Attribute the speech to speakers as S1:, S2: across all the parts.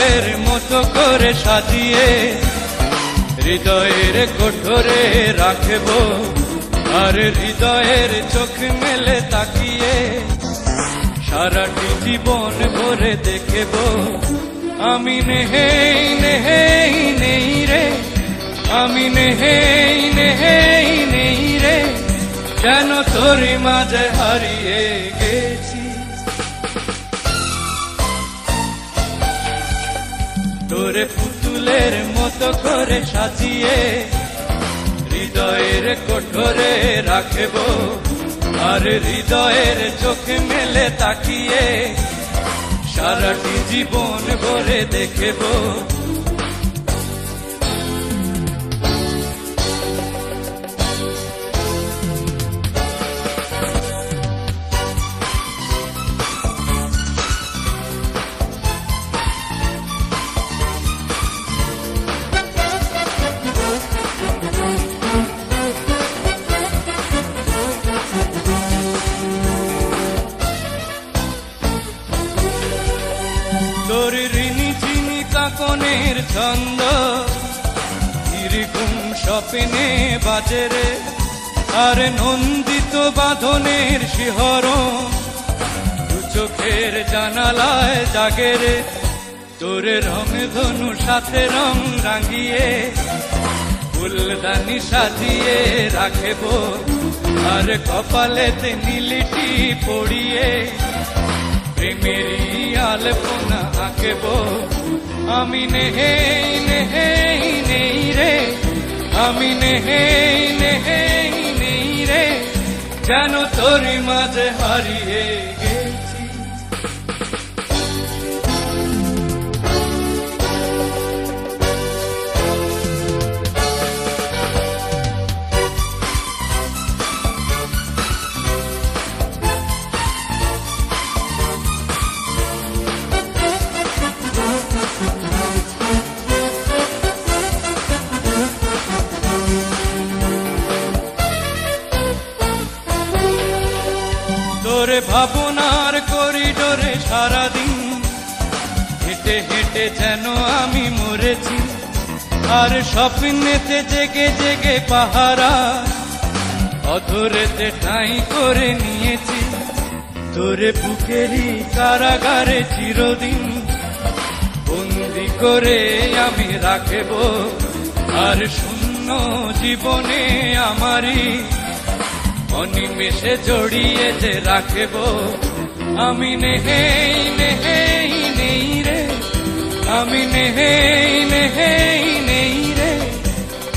S1: পুতুলের মতো করে সাজিয়ে হৃদয়ের কোঠরে রাখব, আর হৃদয়ের চোখ মেলে তাকিয়ে সারাটি জীবন ভরে দেখব। আমি নেই নেই নেই রে, আমি নেই নেই নেই রে, যেন তোর মাঝে হারিয়ে গেছি। তোরে পুতুলের মতো করে সাজিয়ে হৃদয়ের কোঠরে রাখব, আর হৃদয়ের চোখ মেলে তাকিয়ে সারাটি জীবন ভরে দেখব। তোর ঋণী চিনি কাকনের ছন্দ এরকম স্বপ্নে বাজে রে, আর নন্দিত বাঁধনের শিহরণ দু চোখের জানালায় জাগে রে। তোর রং ধনু সাথে রং রাঙিয়ে ফুলদানি সাজিয়ে রাখব, আর কপালেতে নীলটি পড়িয়ে প্রেমেরই আলপনা আঁকব। আমি নেই নেই নেই রে, আমি নেই নেই নেই রে, যেন তোর মাঝে হারিয়ে গেছি। তোরে ভাবনার করিডোরে সারাদিন হেঁটে হেঁটে যেন আমি মরেছি, আর স্বপ্নেতে জেগে জেগে পাহারা অধরেতে ঠাঁই করে নিয়েছি। তোরে বুকেরই কারাগারে চিরদিন বন্দি করে আমি রাখব, আর শূন্য জীবনে আমারই অনিমেষে জড়িয়ে যে রাখব। আমি নেই নেই নেই রে, আমি নেই নেই নেই রে,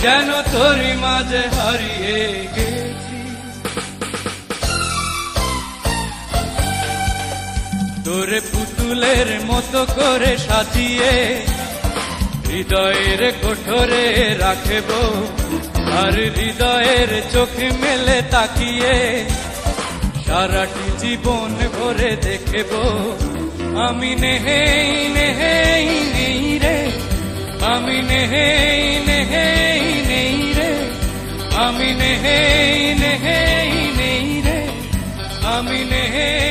S1: যেন তোর মাঝে হারিয়ে গেছি। তোরে পুতুলের মতো করে সাজিয়ে হৃদয়ের কোঠরে রাখব, আর হৃদয়ের চোখ মেলে তাকিয়ে সারাটি জীবন ভরে দেখব। আমি নেই নেই নেই রে, আমি নেই নেই নেই রে, আমি নেই নেই নেই রে, আমি নেই